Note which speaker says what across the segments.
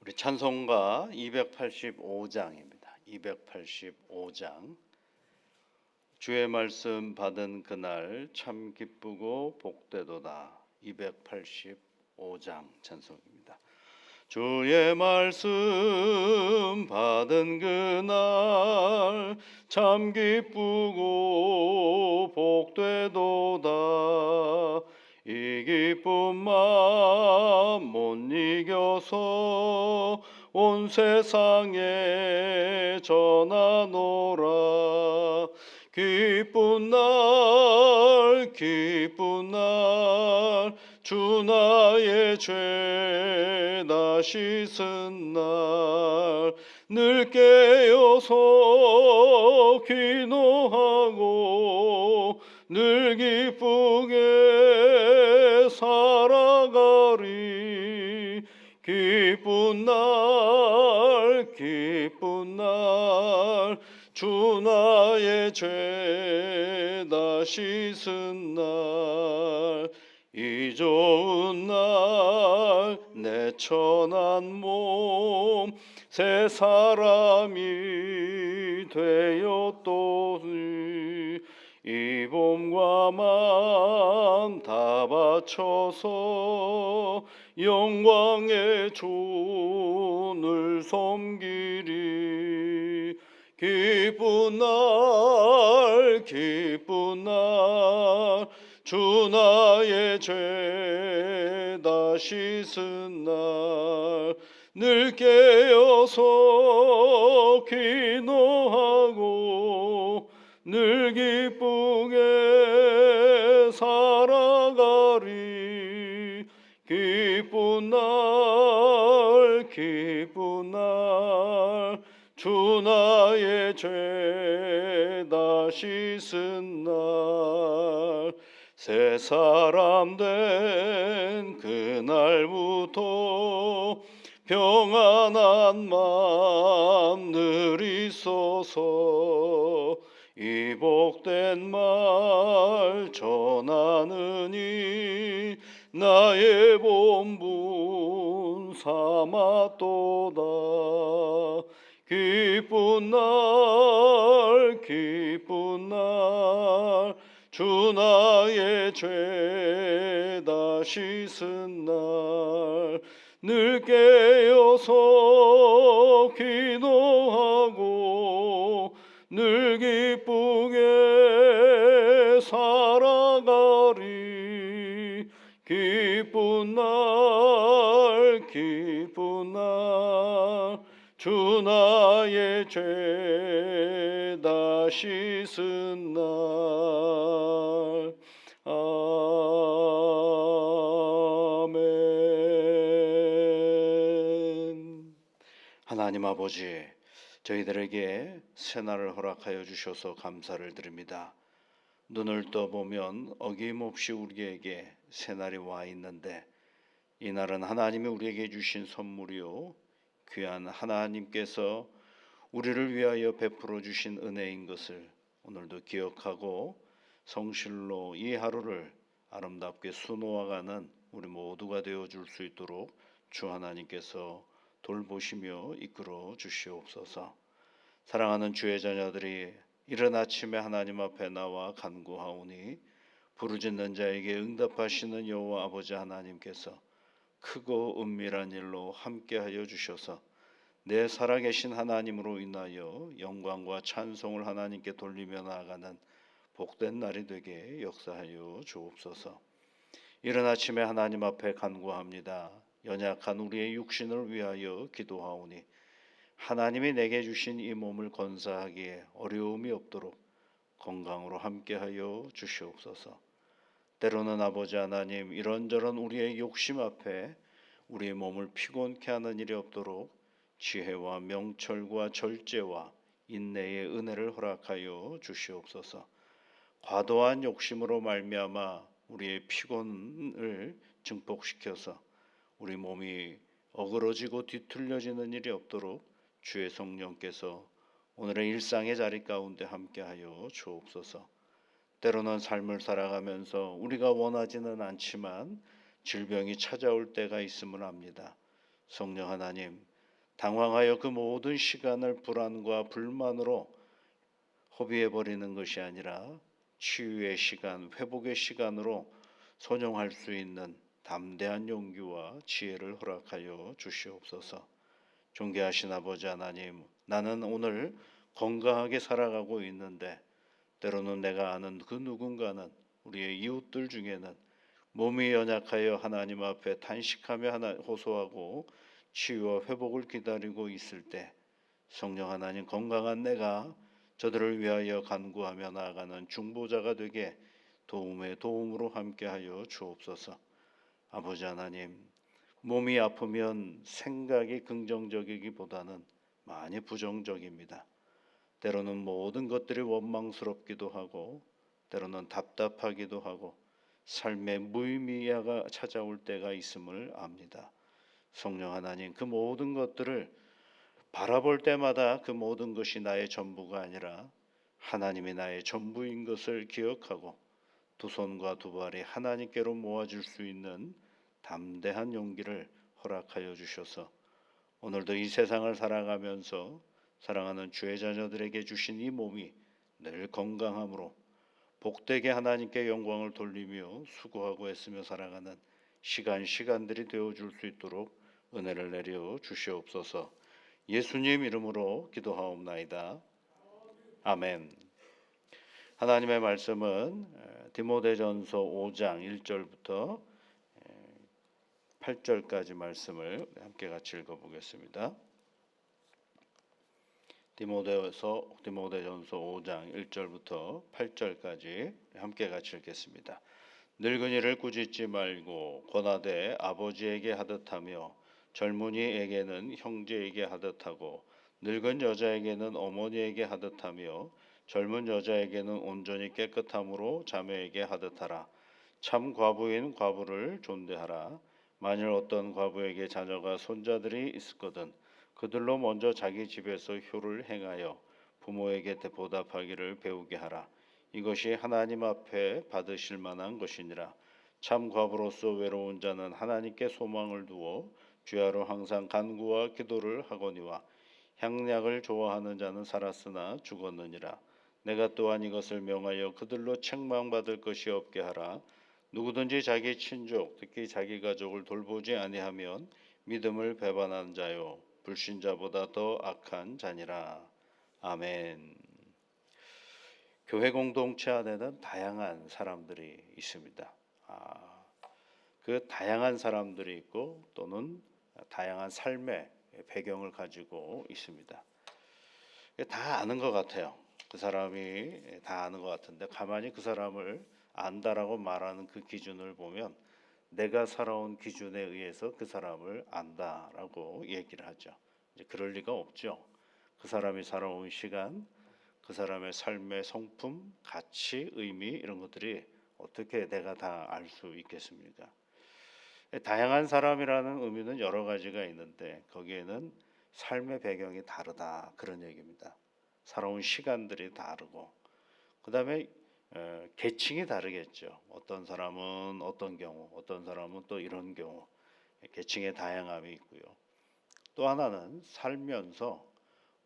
Speaker 1: 우리 찬송가 285장입니다. 285장. 주의 말씀 받은 그날 참 기쁘고 복되도다. 285장 찬송입니다. 주의 말씀 받은 그날 참 기쁘고 복되도다. 이 기쁜 마음 못 이겨서 온 세상에 전하노라. 기쁜 날 주 나의 죄 다 씻은 날 늘 깨어서 기도하고 늘 기쁘게 살아가리. 기쁜 날 주 나의 죄 다 씻은 날 이 좋은 날 내 천한 몸 새 사람이 되었도니 이 몸과 마음 다 바쳐서 영광의 주를 섬기리. 기쁜 날 주 나의 죄 다 씻은 날 늘 깨어서 기도하고 늘 기쁘게 살아가리. 기쁜 날 주 나의 죄 다 씻은 날 새 사람 된 그날부터 평안한 마음 늘 있어서 이 복된 말 전하느니 나의 본분 삼았도다. 기쁜 날 주 나의 죄 다 씻은 날 늘 깨어서 기도하고 늘 기쁘게 살아가리. 기쁜 날 주 나의 죄 다 씻은 날. 아멘. 하나님 아버지, 저희들에게 새날을 허락하여 주셔서 감사를 드립니다. 눈을 떠보면 어김없이 우리에게 새날이 와 있는데 이 날은 하나님이 우리에게 주신 선물이요 귀한 하나님께서 우리를 위하여 베풀어 주신 은혜인 것을 오늘도 기억하고 성실로 이 하루를 아름답게 수놓아가는 우리 모두가 되어 줄 수 있도록 주 하나님께서 돌보시며 이끌어 주시옵소서. 사랑하는 주의 자녀들이 이른 아침에 하나님 앞에 나와 간구하오니 부르짖는 자에게 응답하시는 여호와 아버지 하나님께서 크고 은밀한 일로 함께하여 주셔서 내 살아계신 하나님으로 인하여 영광과 찬송을 하나님께 돌리며 나아가는 복된 날이 되게 역사하여 주옵소서. 이른 아침에 하나님 앞에 간구합니다. 연약한 우리의 육신을 위하여 기도하오니 하나님이 내게 주신 이 몸을 건사하기에 어려움이 없도록 건강으로 함께하여 주시옵소서. 때로는 아버지 하나님 이런저런 우리의 욕심 앞에 우리의 몸을 피곤케 하는 일이 없도록 지혜와 명철과 절제와 인내의 은혜를 허락하여 주시옵소서. 과도한 욕심으로 말미암아 우리의 피곤을 증폭시켜서 우리 몸이 어그러지고 뒤틀려지는 일이 없도록 주의 성령께서 오늘의 일상의 자리 가운데 함께하여 주옵소서. 때로는 삶을 살아가면서 우리가 원하지는 않지만 질병이 찾아올 때가 있음을 압니다. 성령 하나님, 당황하여 그 모든 시간을 불안과 불만으로 허비해 버리는 것이 아니라 치유의 시간, 회복의 시간으로 선용할 수 있는 담대한 용기와 지혜를 허락하여 주시옵소서. 존귀하신 아버지 하나님, 나는 오늘 건강하게 살아가고 있는데 때로는 내가 아는 그 누군가는, 우리의 이웃들 중에는 몸이 연약하여 하나님 앞에 탄식하며 호소하고 치유와 회복을 기다리고 있을 때 성령 하나님, 건강한 내가 저들을 위하여 간구하며 나아가는 중보자가 되게 도움의 도움으로 함께하여 주옵소서. 아버지 하나님, 몸이 아프면 생각이 긍정적이기보다는 많이 부정적입니다. 때로는 모든 것들이 원망스럽기도 하고 때로는 답답하기도 하고 삶의 무의미가 찾아올 때가 있음을 압니다. 성령 하나님, 그 모든 것들을 바라볼 때마다 그 모든 것이 나의 전부가 아니라 하나님이 나의 전부인 것을 기억하고 두 손과 두 발이 하나님께로 모아질 수 있는 담대한 용기를 허락하여 주셔서 오늘도 이 세상을 살아가면서 사랑하는 주의 자녀들에게 주신 이 몸이 늘 건강함으로 복되게 하나님께 영광을 돌리며 수고하고 애쓰며 살아가는 시간들이 되어줄 수 있도록 은혜를 내려 주시옵소서. 예수님 이름으로 기도하옵나이다. 아멘. 하나님의 말씀은 디모데전서 5장 1절부터 8절까지 말씀을 함께 같이 읽어보겠습니다. 디모데전서 5장 1절부터 8절까지 함께 같이 읽겠습니다. 늙은이를 꾸짖지 말고 권하되 아버지에게 하듯하며 젊은이에게는 형제에게 하듯하고 늙은 여자에게는 어머니에게 하듯하며 젊은 여자에게는 온전히 깨끗함으로 자매에게 하듯하라. 참 과부인 과부를 존대하라. 만일 어떤 과부에게 자녀가 손자들이 있었거든 그들로 먼저 자기 집에서 효를 행하여 부모에게 보답하기를 배우게 하라. 이것이 하나님 앞에 받으실 만한 것이니라. 참 과부로서 외로운 자는 하나님께 소망을 두어 주야로 항상 간구와 기도를 하거니와 향약을 좋아하는 자는 살았으나 죽었느니라. 내가 또한 이것을 명하여 그들로 책망받을 것이 없게 하라. 누구든지 자기 친족 특히 자기 가족을 돌보지 아니하면 믿음을 배반한 자요 불신자보다 더 악한 자니라. 아멘. 교회 공동체 안에는 다양한 사람들이 있습니다. 그 다양한 사람들이 있고 또는 다양한 삶의 배경을 가지고 있습니다. 다 아는 것 같아요. 그 사람이 다 아는 것 같은데 가만히 그 사람을 안다라고 말하는 그 기준을 보면 내가 살아온 기준에 의해서 그 사람을 안다라고 얘기를 하죠. 이제 그럴 리가 없죠. 그 사람이 살아온 시간, 그 사람의 삶의 성품, 가치, 의미 이런 것들이 어떻게 내가 다 알 수 있겠습니까? 다양한 사람이라는 의미는 여러 가지가 있는데 거기에는 삶의 배경이 다르다 그런 얘기입니다. 살아온 시간들이 다르고 그다음에 계층이 다르겠죠. 어떤 사람은 어떤 경우, 어떤 사람은 또 이런 경우 계층의 다양함이 있고요. 또 하나는 살면서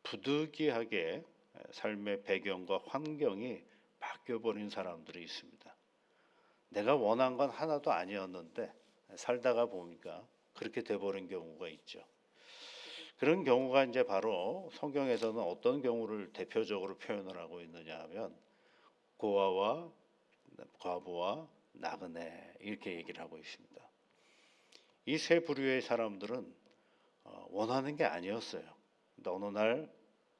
Speaker 1: 부득이하게 삶의 배경과 환경이 바뀌어버린 사람들이 있습니다. 내가 원한 건 하나도 아니었는데 살다가 보니까 그렇게 돼버린 경우가 있죠. 그런 경우가 이제 바로 성경에서는 어떤 경우를 대표적으로 표현을 하고 있느냐 하면 고아와 과부와 나그네 이렇게 얘기를 하고 있습니다. 이 세 부류의 사람들은 원하는 게 아니었어요. 근데 어느 날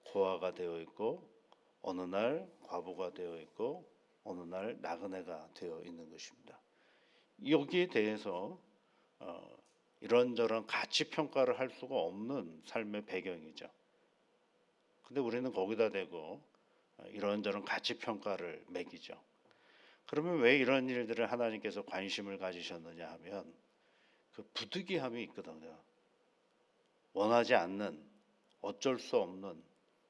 Speaker 1: 고아가 되어 있고 어느 날 과부가 되어 있고 어느 날 나그네가 되어 있는 것입니다. 여기에 대해서 이런저런 가치 평가를 할 수가 없는 삶의 배경이죠. 근데 우리는 거기다 대고 이런저런 가치 평가를 매기죠. 그러면 왜 이런 일들을 하나님께서 관심을 가지셨느냐 하면 그 부득이함이 있거든요. 원하지 않는, 어쩔 수 없는,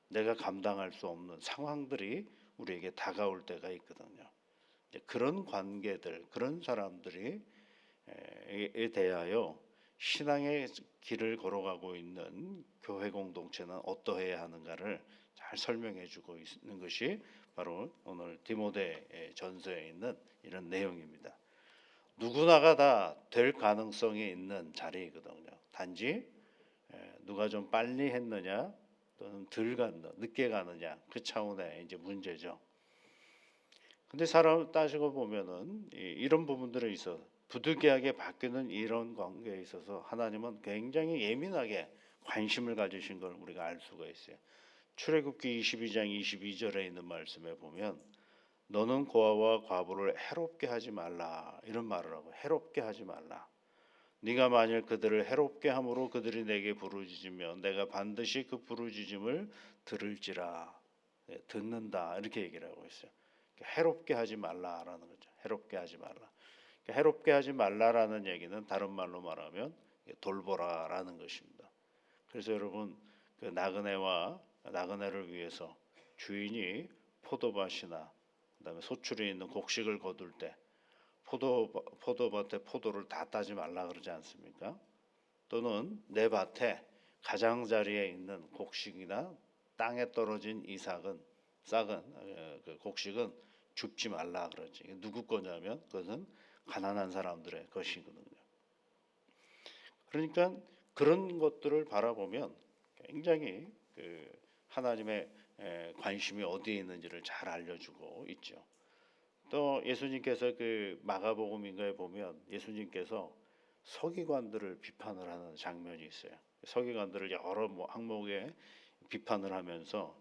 Speaker 1: 내가 감당할 수 없는 상황들이 우리에게 다가올 때가 있거든요. 이제 그런 관계들, 그런 사람들이 에 대하여 신앙의 길을 걸어가고 있는 교회 공동체는 어떠해야 하는가를 잘 설명해 주고 있는 것이 바로 오늘 디모데 전서에 있는 이런 내용입니다. 누구나가 다 될 가능성이 있는 자리이거든요. 단지 누가 좀 빨리 했느냐 또는 덜 갔느 늦게 가느냐 그 차원의 이제 문제죠. 근데 사람 따지고 보면은 이런 부분들에 있어 부득이하게 바뀌는 이런 관계에 있어서 하나님은 굉장히 예민하게 관심을 가지신 걸 우리가 알 수가 있어요. 출애굽기 22장 22절에 있는 말씀에 보면 너는 고아와 과부를 해롭게 하지 말라 이런 말을 하고 해롭게 하지 말라. 네가 만일 그들을 해롭게 함으로 그들이 내게 부르짖으면 내가 반드시 그 부르짖음을 들을지라. 듣는다 이렇게 얘기를 하고 있어요. 해롭게 하지 말라라는 거죠. 해롭게 하지 말라. 해롭게 하지 말라라는 얘기는 다른 말로 말하면 돌보라라는 것입니다. 그래서 여러분 그 나그네를 위해서 주인이 포도밭이나 그다음에 소출이 있는 곡식을 거둘 때 포도밭에 포도를 다 따지 말라 그러지 않습니까? 또는 내 밭에 가장자리에 있는 곡식이나 땅에 떨어진 싹은 그 곡식은 줍지 말라 그러지. 누구 거냐면 그것은 가난한 사람들의 것이거든요. 그러니까 그런 것들을 바라보면 굉장히 그 하나님의 관심이 어디에 있는지를 잘 알려주고 있죠. 또 예수님께서 그 마가복음인가에 보면 예수님께서 서기관들을 비판을 하는 장면이 있어요. 서기관들을 여러 항목에 비판을 하면서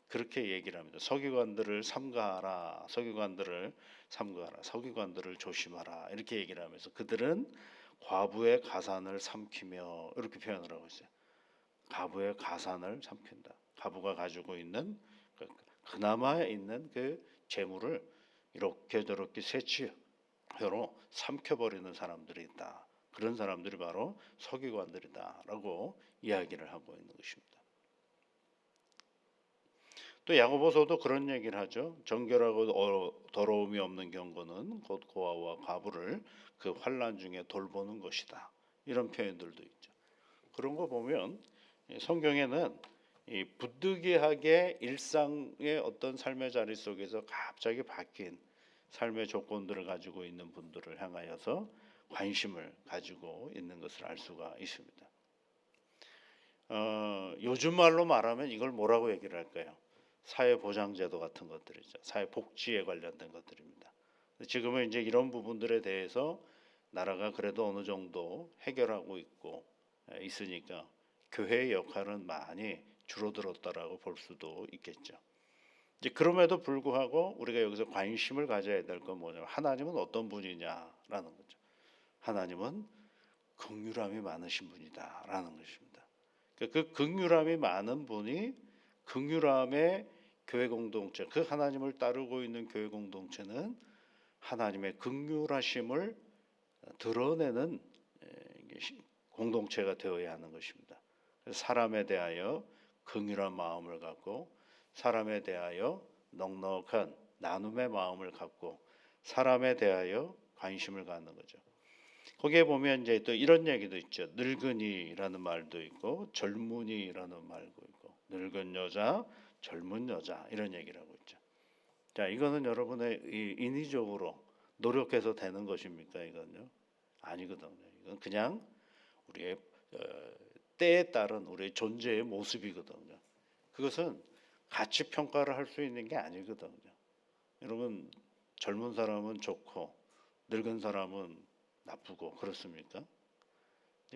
Speaker 1: 그렇게 얘기를 합니다. 서기관들을 삼가하라, 서기관들을 조심하라 이렇게 얘기를 하면서 그들은 과부의 가산을 삼키며 이렇게 표현을 하고 있어요. 과부의 가산을 삼킨다. 과부가 가지고 있는 그나마 있는 그 재물을 이렇게 저렇게 세치혀로 삼켜버리는 사람들이 있다. 그런 사람들이 바로 서기관들이다라고 이야기를 하고 있는 것입니다. 또 야고보서도 그런 얘기를 하죠. 정결하고 더러움이 없는 경건은 곧 고아와 과부를 그 환난 중에 돌보는 것이다. 이런 표현들도 있죠. 그런 거 보면 성경에는 이 부득이하게 일상의 어떤 삶의 자리 속에서 갑자기 바뀐 삶의 조건들을 가지고 있는 분들을 향하여서 관심을 가지고 있는 것을 알 수가 있습니다. 요즘 말로 말하면 이걸 뭐라고 얘기를 할까요? 사회보장제도 같은 것들이죠. 사회복지에 관련된 것들입니다. 지금은 이제 이런 부분들에 대해서 나라가 그래도 어느 정도 해결하고 있으니까 교회의 역할은 많이 줄어들었다라고 볼 수도 있겠죠. 이제 그럼에도 불구하고 우리가 여기서 관심을 가져야 될 건 뭐냐면 하나님은 어떤 분이냐라는 거죠. 하나님은 긍휼함이 많으신 분이다라는 것입니다. 그 긍휼함이 많은 분이 긍휼함의 교회 공동체, 그 하나님을 따르고 있는 교회 공동체는 하나님의 긍휼하심을 드러내는 공동체가 되어야 하는 것입니다. 사람에 대하여 긍휼한 마음을 갖고 사람에 대하여 넉넉한 나눔의 마음을 갖고 사람에 대하여 관심을 갖는 거죠. 거기에 보면 이제 또 이런 얘기도 있죠. 늙은이라는 말도 있고 젊은이라는 말도 있고 늙은 여자, 젊은 여자 이런 얘기를 하고 있죠. 자, 이거는 여러분의 인위적으로 노력해서 되는 것입니까? 이건요? 아니거든요. 이건 그냥 우리의 때에 따른 우리의 존재의 모습이거든요. 그것은 가치 평가를 할 수 있는 게 아니거든요. 여러분 젊은 사람은 좋고 늙은 사람은 나쁘고 그렇습니까?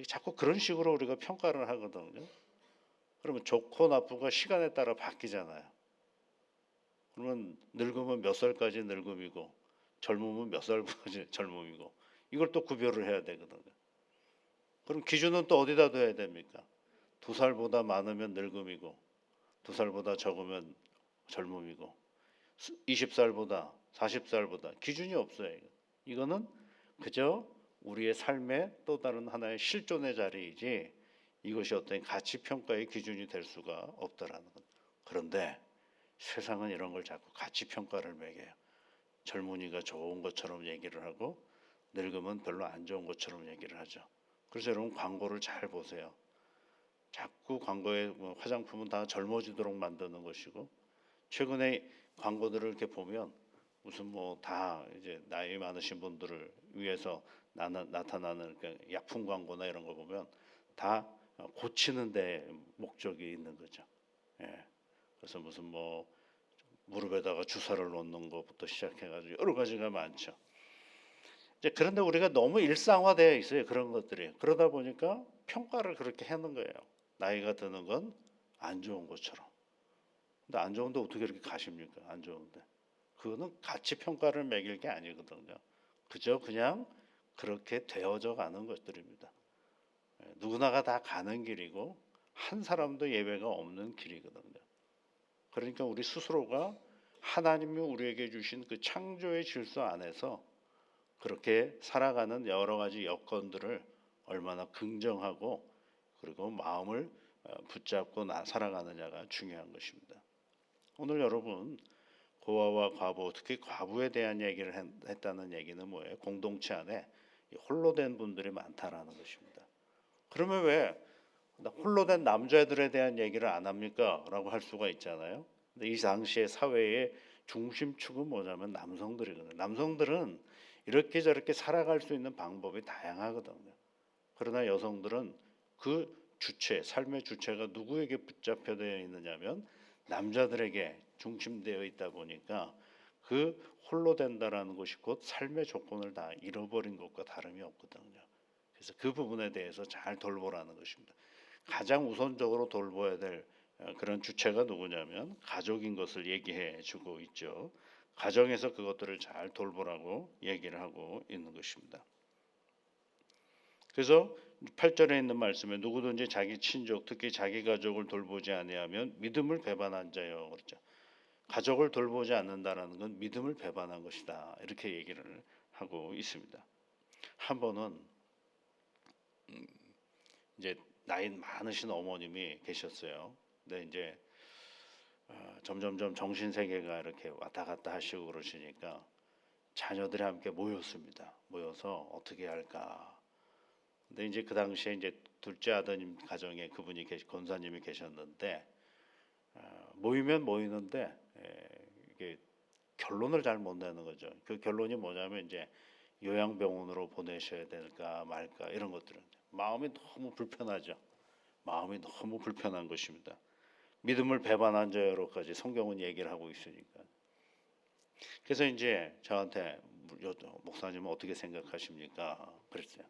Speaker 1: 자꾸 그런 식으로 우리가 평가를 하거든요. 그러면 좋고 나쁘가 시간에 따라 바뀌잖아요. 그러면 늙으면 몇 살까지 늙음이고 젊으면 몇 살까지 젊음이고 이걸 또 구별을 해야 되거든요. 그럼 기준은 또 어디다 둬야 됩니까? 2살보다 많으면 늙음이고 2살보다 적으면 젊음이고 20살보다 40살보다 기준이 없어요. 이거는 그저 우리의 삶의 또 다른 하나의 실존의 자리이지 이것이 어떤 가치 평가의 기준이 될 수가 없다라는 것. 그런데 세상은 이런 걸 자꾸 가치 평가를 매겨요. 젊은이가 좋은 것처럼 얘기를 하고 늙으면 별로 안 좋은 것처럼 얘기를 하죠. 그래서 여러분 광고를 잘 보세요. 자꾸 광고에 뭐 화장품은 다 젊어지도록 만드는 것이고, 최근에 광고들을 이렇게 보면 무슨 뭐 다 이제 나이 많으신 분들을 위해서 나타나는 그러니까 약품 광고나 이런 거 보면 다 고치는 데 목적이 있는 거죠. 예. 그래서 무슨 뭐 무릎에다가 주사를 놓는 것부터 시작해가지고 여러 가지가 많죠. 이제 그런데 우리가 너무 일상화되어 있어요. 그런 것들이. 그러다 보니까 평가를 그렇게 하는 거예요. 나이가 드는 건 안 좋은 것처럼. 근데 안 좋은데 어떻게 이렇게 가십니까? 안 좋은데. 그거는 가치 평가를 매길 게 아니거든요. 그저 그냥 그렇게 되어져 가는 것들입니다. 누구나가 다 가는 길이고 한 사람도 예외가 없는 길이거든요. 그러니까 우리 스스로가 하나님이 우리에게 주신 그 창조의 질서 안에서 그렇게 살아가는 여러 가지 여건들을 얼마나 긍정하고 그리고 마음을 붙잡고 살아가느냐가 중요한 것입니다. 오늘 여러분 고아와 과부, 특히 과부에 대한 얘기를 했다는 얘기는 뭐예요? 공동체 안에 홀로 된 분들이 많다라는 것입니다. 그러면 왜 홀로 된 남자들에 대한 얘기를 안 합니까? 라고 할 수가 있잖아요. 근데 이 당시의 사회의 중심축은 뭐냐면 남성들이거든요. 남성들은 이렇게 저렇게 살아갈 수 있는 방법이 다양하거든요. 그러나 여성들은 그 주체, 삶의 주체가 누구에게 붙잡혀 되어 있느냐면 남자들에게 중심되어 있다 보니까 그 홀로 된다라는 것이 곧 삶의 조건을 다 잃어버린 것과 다름이 없거든요. 그래서 그 부분에 대해서 잘 돌보라는 것입니다. 가장 우선적으로 돌봐야 될 그런 주체가 누구냐면 가족인 것을 얘기해 주고 있죠. 가정에서 그것들을 잘 돌보라고 얘기를 하고 있는 것입니다. 그래서 8절에 있는 말씀에 누구든지 자기 친족 특히 자기 가족을 돌보지 아니하면 믿음을 배반한 자요 그렇죠. 가족을 돌보지 않는다라는 건 믿음을 배반한 것이다. 이렇게 얘기를 하고 있습니다. 한 번은 이제 나이 많으신 어머님이 계셨어요. 근데 이제 점점점 정신 세계가 이렇게 왔다 갔다 하시고 그러시니까 자녀들이 함께 모였습니다. 모여서 어떻게 할까. 근데 이제 그 당시에 이제 둘째 아드님 가정에 그분이 권사님이 계셨는데 모이면 모이는데 이게 결론을 잘 못 내는 거죠. 그 결론이 뭐냐면 이제 요양병원으로 보내셔야 될까 말까 이런 것들은 마음이 너무 불편하죠. 마음이 너무 불편한 것입니다. 믿음을 배반한 자여로까지 성경은 얘기를 하고 있으니까. 그래서 이제 저한테 목사님은 어떻게 생각하십니까? 그랬어요.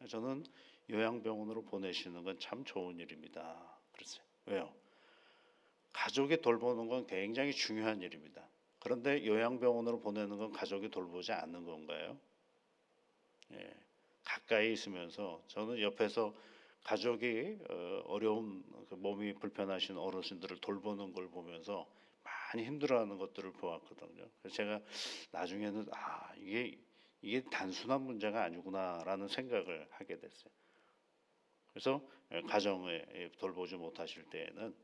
Speaker 1: 저는 요양병원으로 보내시는 건 참 좋은 일입니다. 그랬어요. 왜요? 가족이 돌보는 건 굉장히 중요한 일입니다. 그런데 요양병원으로 보내는 건 가족이 돌보지 않는 건가요? 예, 가까이 있으면서 저는 옆에서 가족이 어려운 몸이 불편하신 어르신들을 돌보는 걸 보면서 많이 힘들어하는 것들을 보았거든요. 그래서 제가 나중에는 이게 단순한 문제가 아니구나라는 생각을 하게 됐어요. 그래서 가정에 돌보지 못하실 때에는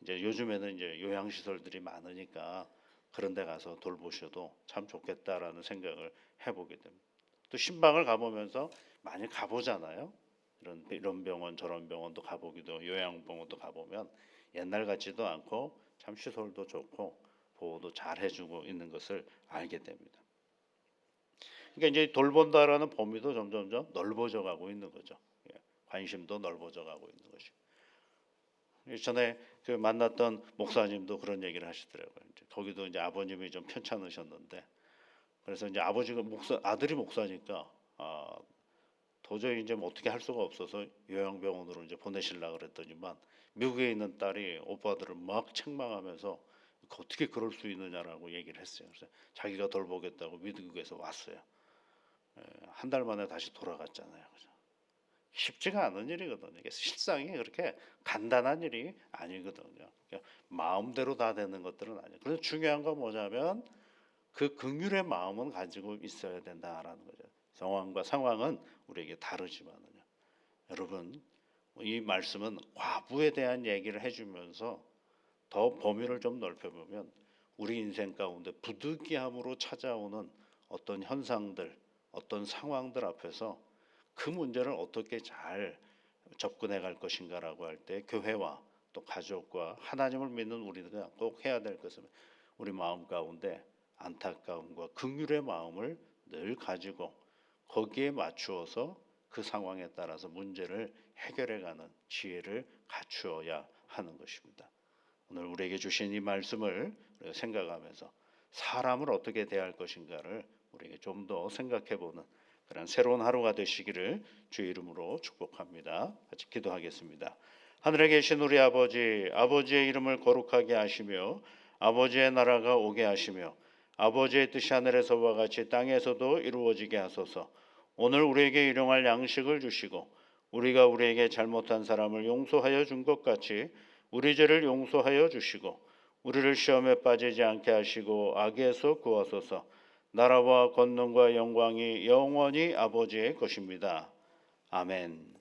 Speaker 1: 이제 요즘에는 이제 요양시설들이 많으니까 그런 데 가서 돌보셔도 참 좋겠다라는 생각을 해보게 됩니다. 또 신방을 가보면서 많이 가보잖아요. 이런 병원 저런 병원도 가보기도 요양병원도 가보면 옛날 같지도 않고 참 시설도 좋고 보호도 잘 해주고 있는 것을 알게 됩니다. 그러니까 이제 돌본다라는 범위도 점점점 넓어져 가고 있는 거죠. 관심도 넓어져 가고 있는 것이. 전에 그 만났던 목사님도 그런 얘기를 하시더라고요. 이제 거기도 이제 아버님이 좀 편찮으셨는데 그래서 이제 아버지가 아들이 목사니까 도저히 이제 뭐 어떻게 할 수가 없어서 요양병원으로 이제 보내시려고 그랬더니만 미국에 있는 딸이 오빠들을 막 책망하면서 어떻게 그럴 수 있느냐라고 얘기를 했어요. 그래서 자기가 돌보겠다고 미국에서 왔어요. 한 달 만에 다시 돌아갔잖아요. 그죠? 쉽지가 않은 일이거든요. 이게 실상이 그렇게 간단한 일이 아니거든요. 그러니까 마음대로 다 되는 것들은 아니에요. 그래서 중요한 건 뭐냐면 그 긍휼의 마음은 가지고 있어야 된다라는 거죠. 상황은 우리에게 다르지만은요. 여러분 이 말씀은 과부에 대한 얘기를 해주면서 더 범위를 좀 넓혀보면 우리 인생 가운데 부득이함으로 찾아오는 어떤 현상들, 어떤 상황들 앞에서 그 문제를 어떻게 잘 접근해 갈 것인가라고 할 때 교회와 또 가족과 하나님을 믿는 우리가 꼭 해야 될 것은 우리 마음 가운데 안타까움과 긍휼의 마음을 늘 가지고 거기에 맞추어서 그 상황에 따라서 문제를 해결해 가는 지혜를 갖추어야 하는 것입니다. 오늘 우리에게 주신 이 말씀을 우리가 생각하면서 사람을 어떻게 대할 것인가를 우리에게 좀 더 생각해 보는 그런 새로운 하루가 되시기를 주의 이름으로 축복합니다. 같이 기도하겠습니다. 하늘에 계신 우리 아버지, 아버지의 이름을 거룩하게 하시며 아버지의 나라가 오게 하시며 아버지의 뜻이 하늘에서와 같이 땅에서도 이루어지게 하소서. 오늘 우리에게 일용할 양식을 주시고 우리가 우리에게 잘못한 사람을 용서하여 준 것 같이 우리 죄를 용서하여 주시고 우리를 시험에 빠지지 않게 하시고 악에서 구하소서. 나라와 권능과 영광이 영원히 아버지의 것입니다. 아멘.